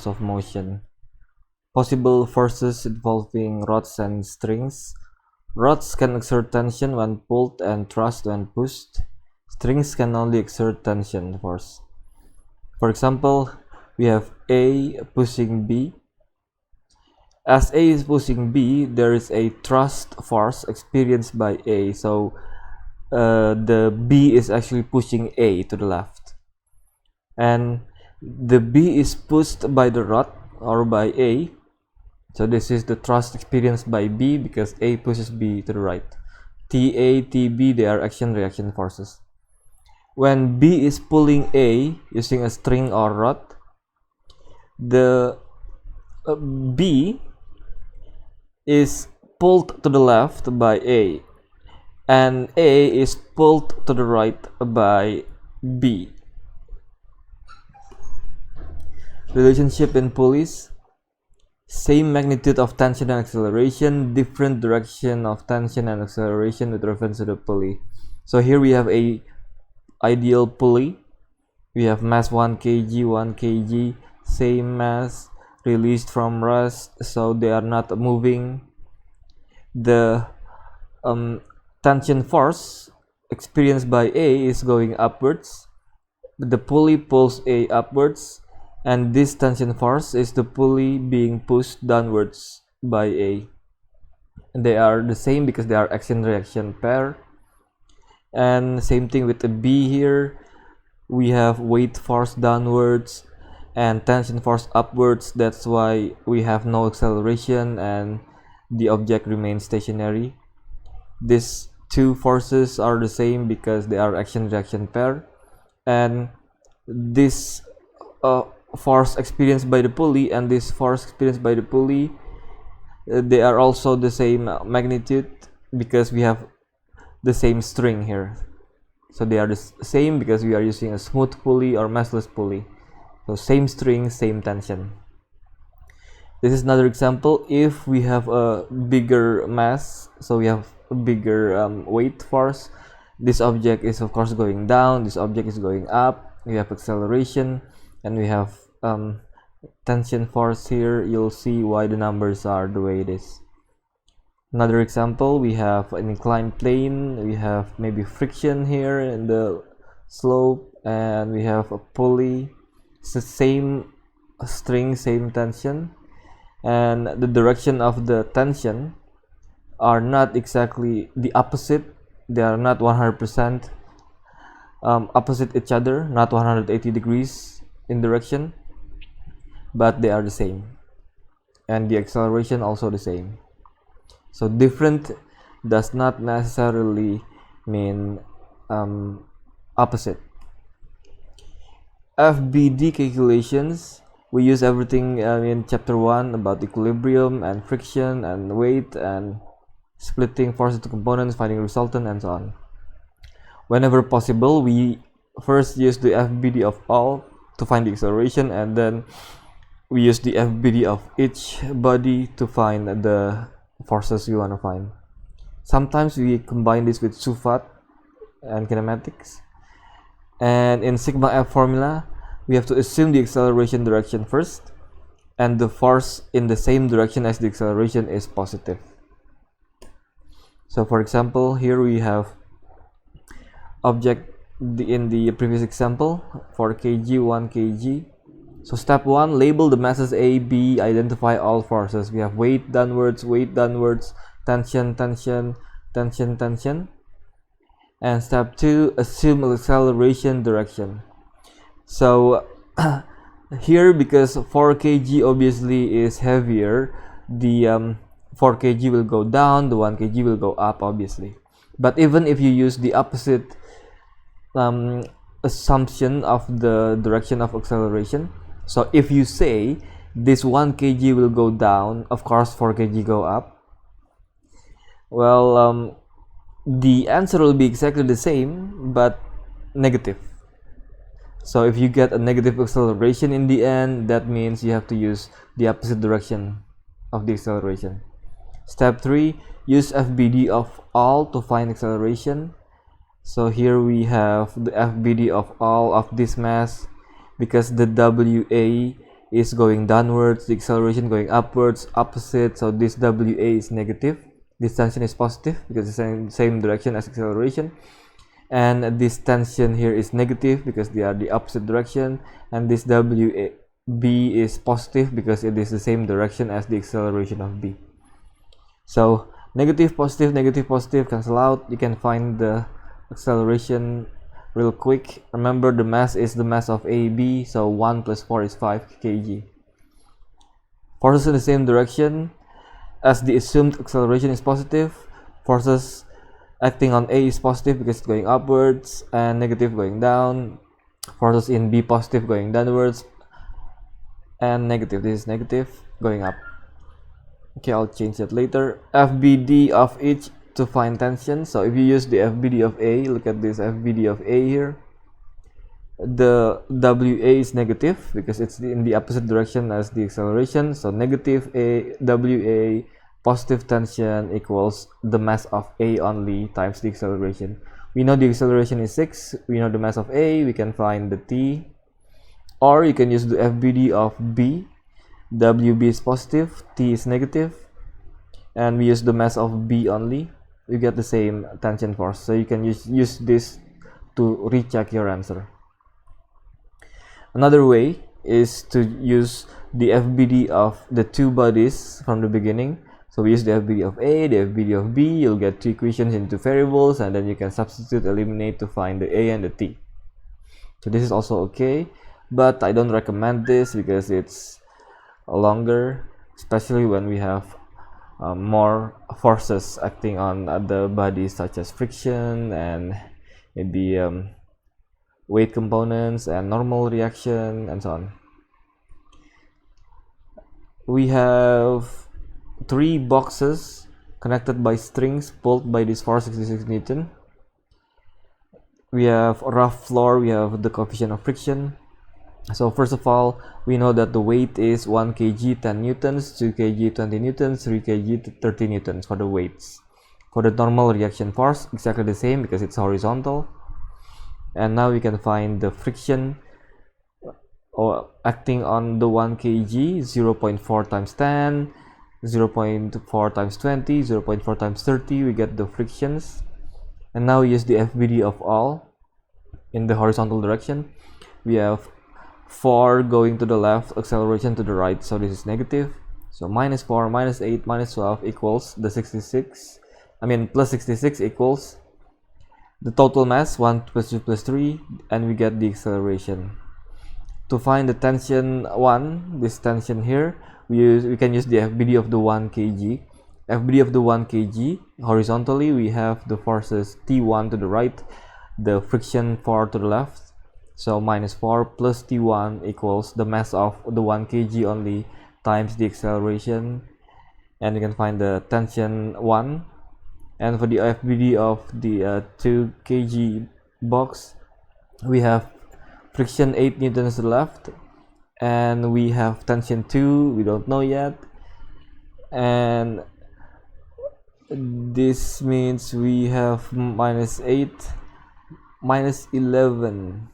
laws of motion. Possible forces involving rods and strings. Rods can exert tension when pulled and thrust when pushed. Strings can only exert tension force. For example, we have A pushing B. As A is pushing B, there is a thrust force experienced by A. So the B is actually pushing A to the left. And the B is pushed by the rod or by A. So this is the thrust experienced by B because A pushes B to the right. TA, TB, they are action-reaction forces. When B is pulling A using a string or rod, the B is pulled to the left by A, and A is pulled to the right by B. Relationship in pulleys. Same magnitude of tension and acceleration, different direction of tension and acceleration with reference to the pulley. So here we have a ideal pulley. We have mass 1 kg, 1 kg, same mass, released from rest, so they are not moving. The tension force experienced by A is going upwards. The pulley pulls A upwards, and this tension force is the pulley being pushed downwards by A. And they are the same because they are action-reaction pair. And same thing with the B here. We have weight force downwards and tension force upwards. That's why we have no acceleration and the object remains stationary. These two forces are the same because they are action-reaction pair. And this force experienced by the pulley and this force experienced by the pulley, they are also the same magnitude because we have the same string here. So they are the same because we are using a smooth pulley or massless pulley. So same string, same tension. This is another example. If we have a bigger mass, so we have a bigger weight force, this object is of course going down, this object is going up, we have acceleration, and we have tension force here. You'll see why the numbers are the way it is. Another example, we have an inclined plane, we have maybe friction here in the slope, and we have a pulley. It's the same string, same tension, and the direction of the tension are not exactly the opposite. They are not 100% opposite each other, not 180 degrees in direction, but they are the same, and the acceleration also the same. So different does not necessarily mean opposite. FBD calculations, we use everything in chapter 1 about equilibrium and friction and weight and splitting forces to components, finding resultant, and so on. Whenever possible, we first use the FBD of all to find the acceleration, and then we use the FBD of each body to find the forces we want to find. Sometimes we combine this with SUFAT and kinematics. And in sigma F formula, we have to assume the acceleration direction first, and the force in the same direction as the acceleration is positive. So for example, here we have object in the previous example, 4 kg, 1 kg. So step 1, label the masses A, B, identify all forces. We have weight downwards, tension, tension, tension, tension. And step 2, assume acceleration direction. So here, because 4 kg obviously is heavier, the 4 kg will go down, the 1 kg will go up obviously. But even if you use the opposite assumption of the direction of acceleration, so if you say this 1 kg will go down, of course 4 kg go up, well, the answer will be exactly the same but negative. So if you get a negative acceleration in the end, that means you have to use the opposite direction of the acceleration. Step 3, use FBD of all to find acceleration. So here we have the FBD of all of this mass, because the WA is going downwards, the acceleration going upwards, opposite. So this WA is negative, this tension is positive because it's the same direction as acceleration, and this tension here is negative because they are the opposite direction, and this WB is positive because it is the same direction as the acceleration of B. So negative, positive cancel out. You can find the acceleration real quick. Remember, the mass is the mass of AB, so 1 plus 4 is 5 kg. Forces in the same direction as the assumed acceleration is positive. Forces acting on A is positive because it's going upwards, and negative going down. Forces in B positive going downwards, and negative, this is negative, going up. Okay, I'll change that later. FBD of each to find tension. So if you use the FBD of A, look at this FBD of A here. The WA is negative because it's in the opposite direction as the acceleration. So negative A WA positive tension equals the mass of A only times the acceleration. We know the acceleration is 6. We know the mass of A. We can find the T. Or you can use the FBD of B. WB is positive, T is negative, and we use the mass of B only. You get the same tension force. So you can use this to recheck your answer. Another way is to use the FBD of the two bodies from the beginning. So we use the FBD of A, the FBD of B. You'll get two equations into variables, and then you can substitute, eliminate to find the A and the T. So this is also okay, but I don't recommend this because it's longer, especially when we have more forces acting on the body, such as friction and maybe weight components and normal reaction and so on. We have 3 boxes connected by strings pulled by this force 66 Newton. We have a rough floor, we have the coefficient of friction. So first of all, we know that the weight is 1 kg 10 newtons, 2 kg 20 newtons, 3 kg 30 newtons for the weights. For the normal reaction force, exactly the same because it's horizontal. And now we can find the friction acting on the 1 kg, 0.4 times 10, 0.4 times 20, 0.4 times 30, we get the frictions. And now we use the FBD of all in the horizontal direction. We have 4 going to the left, acceleration to the right, so this is negative. So minus 4, minus 8, minus 12 equals the 66. Plus 66 equals the total mass, 1 plus 2 plus 3, and we get the acceleration. To find the tension 1, this tension here, we can use the FBD of the 1 kg. FBD of the 1 kg, horizontally we have the forces T1 to the right, the friction 4 to the left. So minus 4 plus T1 equals the mass of the 1 kg only times the acceleration, and you can find the tension 1. And for the FBD of the 2 kg box, we have friction 8 newtons to the left, and we have tension 2, we don't know yet, and this means we have minus 8, minus 11.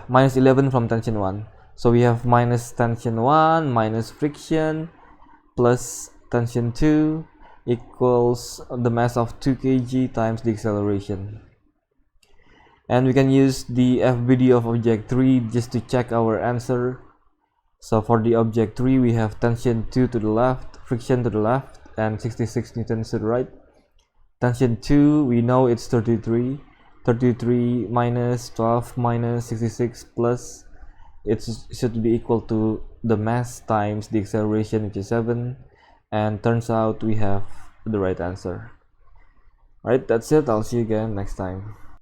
Minus 11 from tension 1. So we have minus tension 1 minus friction plus tension 2 equals the mass of 2 kg times the acceleration. And we can use the FBD of object 3 just to check our answer. So for the object 3, we have tension 2 to the left, friction to the left, and 66 newtons to the right. Tension 2, we know it's 33. 33 minus 12 minus 66 plus, it should be equal to the mass times the acceleration, which is 7, and turns out we have the right answer. Alright, that's it. I'll see you again next time.